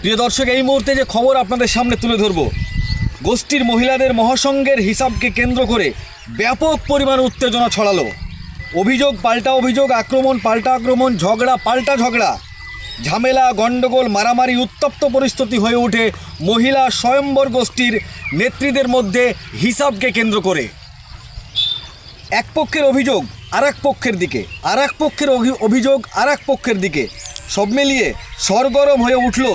প্রিয় দর্শক, এই মুহূর্তে যে খবর আপনাদের সামনে তুলে ধরব, গোষ্ঠীর মহিলাদের মহাসংঘের হিসাবকে কেন্দ্র করে ব্যাপক পরিমাণ উত্তেজনা ছড়ালো। অভিযোগ পাল্টা অভিযোগ, আক্রমণ পাল্টা আক্রমণ, ঝগড়া পাল্টা ঝগড়া, ঝামেলা, গণ্ডগোল, মারামারি, উত্তপ্ত পরিস্থিতি হয়ে ওঠে মহিলা স্বয়ম্বর গোষ্ঠীর নেত্রীদের মধ্যে হিসাবকে কেন্দ্র করে। এক পক্ষের অভিযোগ আর এক পক্ষের দিকে, আর এক পক্ষের অভিযোগ আর এক পক্ষের দিকে, সব মিলিয়ে সরগরম হয়ে উঠল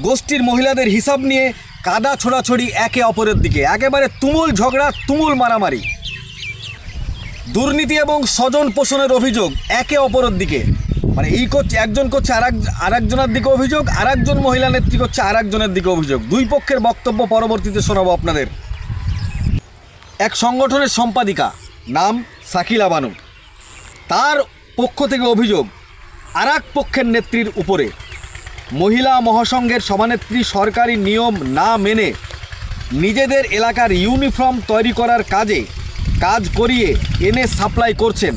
গোষ্ঠীর মহিলাদের হিসাব নিয়ে কাদা ছোড়াছড়ি একে অপরের দিকে। একেবারে তুমুল ঝগড়া, তুমুল মারামারি, দুর্নীতি এবং স্বজন পোষণের অভিযোগ একে অপরের দিকে। মানে এই করছে একজন, করছে আর একজনের দিকে অভিযোগ, আর একজন মহিলা নেত্রী করছে আর একজনের দিকে অভিযোগ। দুই পক্ষের বক্তব্য পরবর্তীতে শোনাবো আপনাদের। এক সংগঠনের সম্পাদিকা, নাম শাকিলা বানু, তার পক্ষ থেকে অভিযোগ আর এক পক্ষের নেত্রীর উপরে। মহিলা মহাসংঘের সভানেত্রী সরকারি নিয়ম না মেনে নিজেদের এলাকার ইউনিফর্ম তৈরি করার কাজ করিয়ে এনে সাপ্লাই করছেন।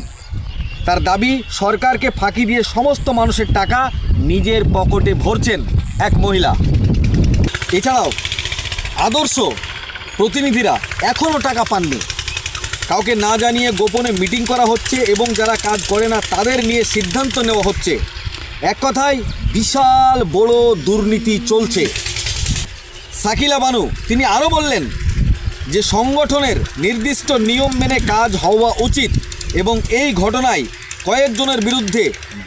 তার দাবি, সরকারকে ফাঁকি দিয়ে সমস্ত মানুষের টাকা নিজের পকেটে ভরছেন এক মহিলা। এছাড়াও আদর্শ প্রতিনিধিরা এখনও টাকা পাননি। কাউকে না জানিয়ে গোপনে মিটিং করা হচ্ছে এবং যারা কাজ করে না তাদের নিয়ে সিদ্ধান্ত নেওয়া হচ্ছে। এক কথায় বিশাল বড় দুর্নীতি চলছে। শাকিলা বানু তিনি আরও বললেন যে সংগঠনের নির্দিষ্ট নিয়ম মেনে কাজ হওয়া উচিত এবং এই ঘটনায় কয়েকজনের বিরুদ্ধে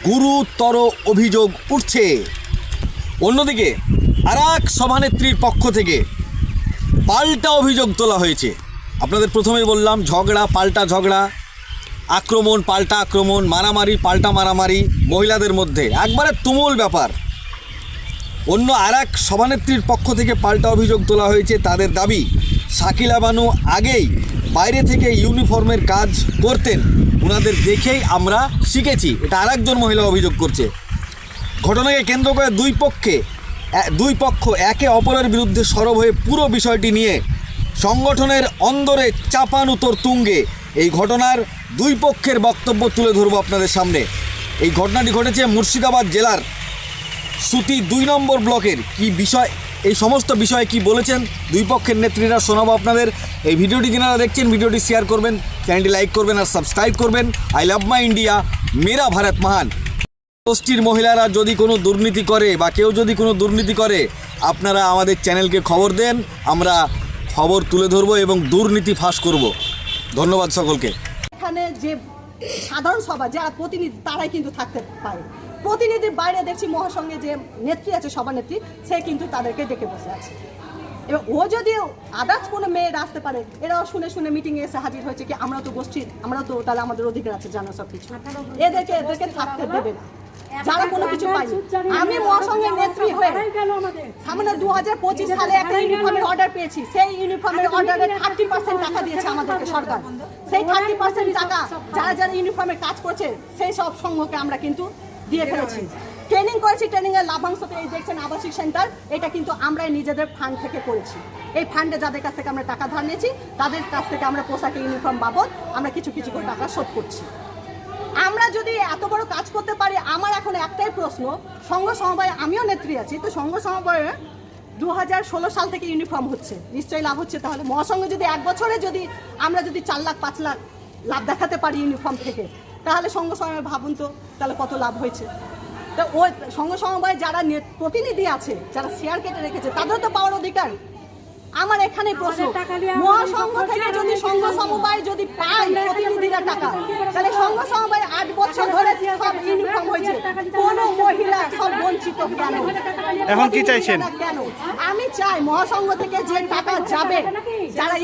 গুরুতর অভিযোগ উঠছে। অন্যদিকে আর এক সভানেত্রীর পক্ষ থেকে পাল্টা অভিযোগ তোলা হয়েছে। আপনাদের প্রথমেই বললাম, ঝগড়া পাল্টা ঝগড়া, আক্রমণ পাল্টা আক্রমণ, মারামারি পাল্টা মারামারি মহিলাদের মধ্যে, একবারে তুমুল ব্যাপার। অন্য আর এক সভানেত্রীর পক্ষ থেকে পাল্টা অভিযোগ তোলা হয়েছে। তাদের দাবি, শাকিলা বানু আগেই বাইরে থেকে ইউনিফর্মের কাজ করতেন, ওনাদের দেখেই আমরা শিখেছি। এটা আর একজন মহিলা অভিযোগ করছে। ঘটনাকে কেন্দ্র করে দুই পক্ষ একে অপরের বিরুদ্ধে সরব হয়ে পুরো বিষয়টি নিয়ে সংগঠনের অন্দরে চাপানুতোর তুঙ্গে। এই ঘটনার দুই পক্ষের বক্তব্য তুলে ধরবো আপনাদের সামনে। এই ঘটনাটি ঘটেছে মুর্শিদাবাদ জেলার সুতি 2 নম্বর ব্লকের। কি বিষয়, এই সমস্ত বিষয়ে কি বলেছেন দুই পক্ষের নেত্রীরা শোনাবো আপনাদের। এই ভিডিওটি যারা দেখছেন, ভিডিওটি শেয়ার করবেন, চ্যানেলটি লাইক করবেন আর সাবস্ক্রাইব করবেন। আই লাভ মাই ইন্ডিয়া, মেরা ভারত মহান। গোষ্ঠীর মহিলারা যদি কোনো দুর্নীতি করে বা কেউ যদি কোনো দুর্নীতি করে, আপনারা আমাদের চ্যানেলকে খবর দেন, আমরা খবর তুলে ধরবো এবং দুর্নীতি ফাঁস করব। ধন্যবাদ সকলকে। এখানে যে সাধারণ সভা যারা প্রতিনিধি তারাই কিন্তু থাকতে পারে। প্রতিনিধির বাইরে দেখছি মহাসংঘে যে নেত্রী আছে, সভানেত্রী, সে কিন্তু তাদেরকে ডেকে বসে আছে। এবার ও যদি আদার্স কোনো মেয়েরা আসতে পারে, এরাও শুনে শুনে মিটিংয়ে এসে হাজির হয়েছে কি আমরা তো গোষ্ঠীর, আমরা তো তাহলে আমাদের অধিকার আছে জানা সব কিছু। এদেরকে থাকতে দেবে না যারা কোনো কিছু পায়নি। আমি মহাসংঘের নেত্রী হয়ে সামনে 2025 সালে একটা ইউনিফর্মের অর্ডার পেয়েছি। সেই ইউনিফর্মের অর্ডারে 30% টাকা দিয়েছে আমাদেরকে সরকার। সেই 30% টাকা যারা যারা ইউনিফর্মের কাজ করছে সেই সব সংঘকে আমরা কিন্তু দিয়ে ফেলেছি। ট্রেনিং করেছি, ট্রেনিংয়ের লাভাংশ এই দেখছেন আবাসিক সেন্টার, এটা কিন্তু আমরাই নিজেদের ফান্ড থেকে করেছি। এই ফান্ডে যাদের কাছ থেকে আমরা টাকা ধার নিয়েছি তাদের কাছ থেকে আমরা পোশাকের ইউনিফর্ম বাবদ আমরা কিছু কিছু করে টাকা শোধ করছি। আমরা যদি এত বড় কাজ করতে পারি, আমার এখন একটাই প্রশ্ন, সংঘ সমবায়ে আমিও নেত্রী আছি, তো সংঘ সমবায়ে 2016 সাল থেকে ইউনিফর্ম হচ্ছে, নিশ্চয়ই লাভ হচ্ছে। তাহলে মহাসংঘে যদি এক বছরে যদি আমরা যদি 4 লাখ 5 লাখ লাভ দেখাতে পারি ইউনিফর্ম থেকে, তাহলে সংঘ সমবায় ভাবুন তো তাহলে কত লাভ হয়েছে। তো ওই সংঘ সমবায়ে যারা প্রতিনিধি আছে, যারা শেয়ার কেটে রেখেছে, তাদের তো পাওয়ার অধিকার। আমার এখানে প্রশ্ন, মহাসংঘ থেকে যদি সংঘ সমবায় যদি পায় প্রতিনিধিরা টাকা, তাহলে সংঘ সমবায় 8 বছর ধরে সব ইউনিফর্ম হয়েছে, কোন মহিলা সব বঞ্চিত কেন? এখন কি চাইছেন? কেন আমি চাই মহাসংঘ থেকে যে টাকা যাবে, যারা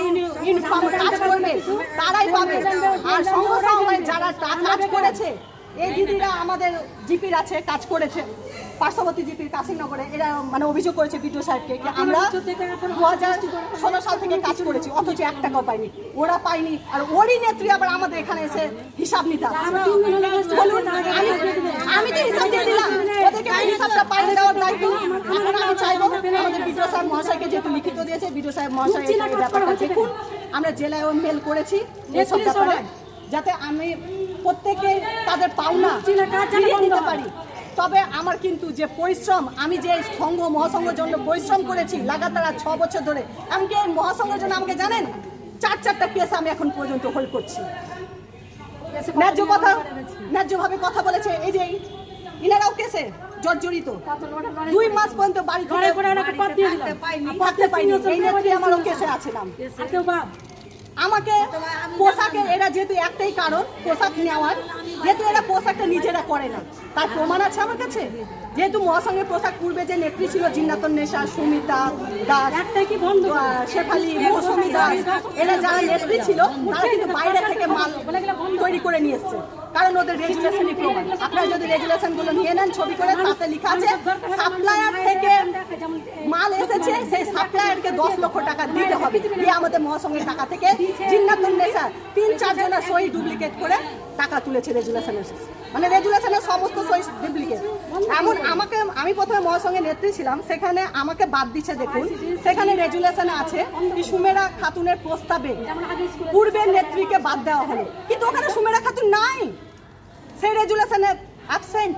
ইউনিফর্ম কাজ করবে তারাই পাবে। আর সংঘ সমবায় যারা কাজ করেছে, এই দিদিরা আমাদের জিপির আছে, কাজ করেছে পার্শ্ববর্তী জিপির কাশিনগরে, এরা মানে অভিযোগ করেছে বিডিও সাহেবকে আমরা 2016 সাল থেকে কাজ করেছি, অথচ 1 টাকাও পাইনি। ওরা পাইনি, আর ওরই নেত্রী আবার আমাদের এখানে এসে হিসাব নিতে আসছে। আমি তো হিসাব দিয়ে দিলাম, ওদেরকে হিসাবটা পাইয়ে দেওয়ার দায়িত্ব। এখন আমি চাইবো আমাদের বিডিও সাহেব মহাশয়কে যেহেতু লিখিত দিয়েছে, বিডিও সাহেব মহাশয় এই ব্যাপারটা দেখুন। আমরা জেলায় মেল করেছি এসব ব্যাপারে, যাতে আমি প্রত্যেকে তাদের পাওনা ফিরিয়ে দিতে পারি। তবে আমার কিন্তু যে পরিশ্রম, আমি যে সংঘ মহাসংঘের জন্য পরিশ্রম করেছি লাগাতার 6 বছর ধরে, এমনকি এই মহাসংঘের জন্য আমাকে জানেন 4টা কেস আমি এখন পর্যন্ত হোল্ড করছি। ন্যায্যভাবে কথা বলেছে, এই যে ইনারাও কেসে জর্জরিত, 2 মাস পর্যন্ত বাড়ি থাকতে পাইনি। এই নেত্রী আমারও কেসে আছিলাম। আমাকে পোশাকে এরা যেহেতু একটাই কারণ পোশাক নেওয়ার, যেহেতু এরা পোশাকটা নিজেরা করে না, তার প্রমাণ আছে আমার কাছে। যেহেতু মহাসংঘের পোশাক পূর্বে যে নেত্রী ছিল জিন্নাতুন নেশা, সুমিতা দাস, শেফালি, মৌসুমী দাস, এরা যারা নেত্রী ছিল তারা কিন্তু বাইরে থেকে মাল তৈরি করে নিয়ে এসছে, কারণ ওদের রেজুলেশনই প্রমাণ। আপনারা যদি রেজুলেশনগুলো নিয়ে নেন ছবি করে, তাতে লেখা আছে সাপ্লায়ার থেকে মাল এসেছে, সেই সাপ্লায়ারকে 10 লক্ষ টাকা দিতে হবে, দিয়ে আমাদের মহাসংঘের টাকা থেকে জিন্নাতুন নেশা 3-4 জনের সই ডুপ্লিকেট করে টাকা তুলেছে রেজুলেশনের, মানে রেজুলেশনের সমস্ত সই ডুপ্লিকেট। এমন আমি প্রথমে মহাসংঘের নেত্রী ছিলাম, সেখানে আমাকে বাদ দিচ্ছে। দেখুন সেখানে রেজুলেশনে আছে সুমেরা খাতুনের প্রস্তাবে পূর্বের নেত্রীকে বাদ দেওয়া হলো, কিন্তু ওখানে সুমেরা খাতুন নাই, সেই রেজুলেশনে অ্যাবসেন্ট।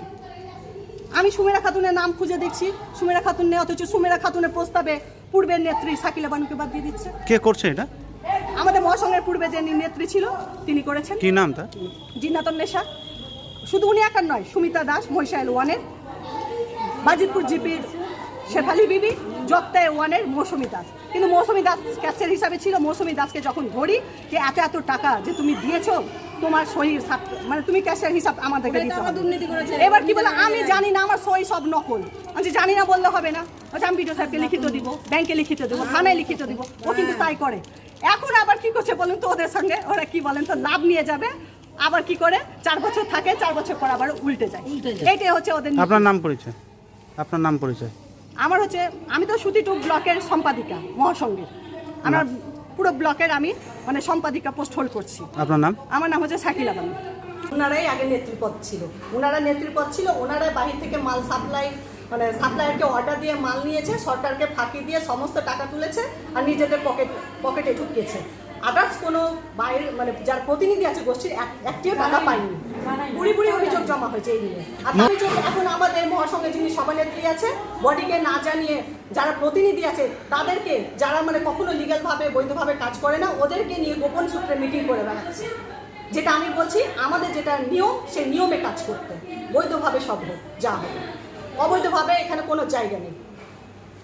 আমি সুমেরা খাতুনের নাম খুঁজে দেখছি, সুমেরা খাতুন নেই, অথচ সুমেরা খাতুনের প্রস্তাবে পূর্বের নেত্রী শাকিলা বানুকে বাদ দিয়ে দিচ্ছে। কে করছে এটা? আমাদের মহাসংঘের পূর্বে যে নেত্রী ছিল তিনি করেছেন। কি নাম তার? জিন্নাতুন নেশা। শুধু উনি একার নয়, সুমিতা দাস মহিষাইল 1-এর, বাজিতপুর জিপির শেফালি বিবি, জগতায় 1-এর মৌসুমী দাস। কিন্তু মৌসুমী দাস ক্যাশের হিসাবে ছিল। মৌসুমী দাসকে যখন ধরি যে এত টাকা যে তুমি দিয়েছো, তোমার সই মানে তুমি ক্যাশের হিসাব আমাদেরকে দিতে হবে। এবার কি বলে, আমি জানি না, আমার সই সব নকল। আমি জানি না বললে হবে না, আমি বিডিও সাহেবকে লিখিত দিব, ব্যাংকে লিখিত দেবো, থানায় লিখিত দিব, ও কিন্তু তাই করে। এখন আবার কি করছে বলেন তো, ওদের সঙ্গে ওরা কি বলেন তো, লাভ নিয়ে যাবে, আবার কি করে 4 বছর থাকে, 4 বছর পর আবার উল্টে যায়। এইটাই হচ্ছে ওদের। আপনার নাম পরিচয়? আপনার নাম পরিচয়? আমার হচ্ছে, আমি তো সুতি 2 ব্লকের সম্পাদিকা মহাসংঘের, আমার পুরো ব্লকের আমি মানে সম্পাদিকা পোস্ট হোল্ড করছি। আপনার নাম? আমার নাম হচ্ছে শাকিলা বানু। ওনারাই আগে নেতৃপদ ছিল, ওনারা বাহির থেকে মাল মানে সাপ্লায়ারকে অর্ডার দিয়ে মাল নিয়েছে, সরকারকে ফাঁকি দিয়ে সমস্ত টাকা তুলেছে আর নিজেদের পকেটে ঢুকিয়েছে। আদার্স কোনো বাইরের মানে যার প্রতিনিধি আছে গোষ্ঠীর একটিও টাকা পায়নি। বুড়ি অভিযোগ জমা হয়েছে এই নিয়ে। আর অভিযোগ এখন আমাদের মহাসংঘে যিনি সভানেত্রী আছে, বডিকে না জানিয়ে যারা প্রতিনিধি আছে তাদেরকে, যারা মানে কখনো লিগ্যালভাবে বৈধভাবে কাজ করে না, ওদেরকে নিয়ে গোপন সূত্রে মিটিং করে বেড়াচ্ছে। যেটা আমি বলছি, আমাদের যেটা নিয়ম, সেই নিয়মে কাজ করতে, বৈধভাবে সব হোক যা হবে, অবৈধভাবে এখানে কোনো জায়গা নেই।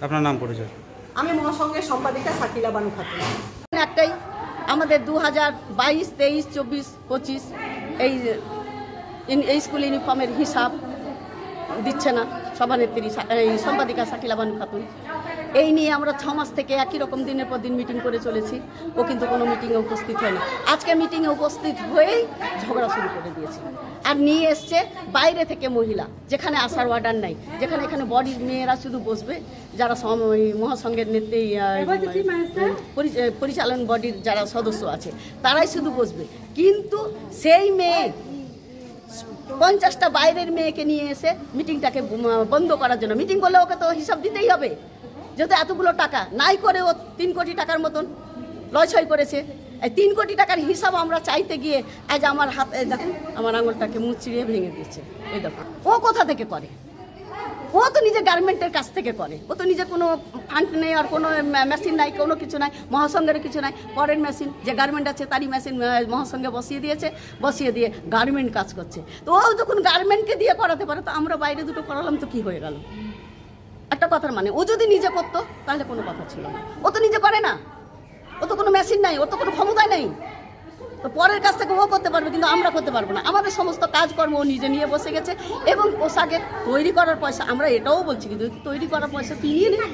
আপনার নাম পরিচয়? আমি মহাসংঘের সম্পাদিকা শাকিলা বানু খাতুন। একটাই, আমাদের 2022, 23, 24, 25 এই স্কুল ইউনিফর্মের হিসাব দিচ্ছে না সভানেত্রী এই সম্পাদিকা শাকিলা বানু খাতুন। এই নিয়ে আমরা 6 মাস থেকে একই রকম দিনের পর দিন মিটিং করে চলেছি, ও কিন্তু কোনো মিটিংয়ে উপস্থিত হয় না। আজকে মিটিংয়ে উপস্থিত হয়েই ঝগড়া শুরু করে দিয়েছে, আর নিয়ে এসছে বাইরে থেকে মহিলা, যেখানে আসার অর্ডার নাই, যেখানে এখানে বডির মেয়েরা শুধু বসবে, যারা মহাসংঘের নেত্রী পরিচালন বডির যারা সদস্য আছে তারাই শুধু বসবে। কিন্তু সেই মেয়ে 50টা বাইরের মেয়েকে নিয়ে এসে মিটিংটাকে বন্ধ করার জন্য, মিটিং করলে ওকে তো হিসাব দিতেই হবে, যেহেতু এতগুলো টাকা নাই করে ও 3 কোটি টাকার মতন লয় করেছে। এই 3 কোটি টাকার হিসাব আমরা চাইতে গিয়ে আজ আমার হাতে দেখুন, আমার আঙুলটাকে মুচড়িয়ে ভেঙে দিচ্ছে। এই দেখুন, ও কোথা থেকে করে? ও তো নিজে গার্মেন্টের কাছ থেকে করে, ও তো নিজে কোনো ফান্ড নেই, আর কোনো মেশিন নাই, কোনো কিছু নাই, মহাসংঘের কিছু নাই। পরের মেশিন যে গার্মেন্ট আছে তারই মেশিন মহাসংঘে বসিয়ে দিয়ে গার্মেন্ট কাজ করছে। তো ও যখন গার্মেন্টকে দিয়ে করাতে পারে, তো আমরা বাইরে দুটো করালাম তো কি হয়ে গেল? একটা কথার মানে, ও যদি নিজে করতো তাহলে কোনো কথা ছিল না। ও তো নিজে করে না, ও তো কোনো মেশিন নাই, ওর তো কোনো ক্ষমতা নেই। তো পরের কাছ থেকে ও করতে পারবে, কিন্তু আমরা করতে পারবো না। আমাদের সমস্ত কাজকর্ম ও নিজে নিয়ে বসে গেছে, এবং পোশাকের তৈরি করার পয়সা, আমরা এটাও বলছি কিন্তু তৈরি করার পয়সা কিনিয়ে নেই,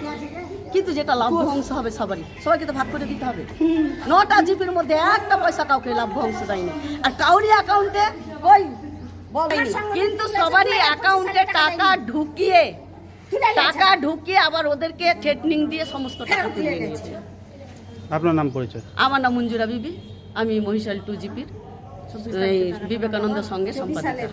কিন্তু যেটা লভ্যাংশ হবে সবাইকে তো ভাগ করে দিতে হবে। 9টা জিপির মধ্যে একটা পয়সা কাউকে লভ্যাংশ দেয়নি, আর কাউরি অ্যাকাউন্টে কই বলেনি, কিন্তু সবারই অ্যাকাউন্টে টাকা ঢুকিয়ে আবার ওদেরকে থ্রেটনিং দিয়ে সমস্ত টাকা তুলে নিয়েছে। আপনার নাম পরিচয়? আমার নাম মঞ্জুরা বিবি, আমি মহিষাল 2 জিপির বিবেকানন্দ সঙ্গে সম্পাদিকা।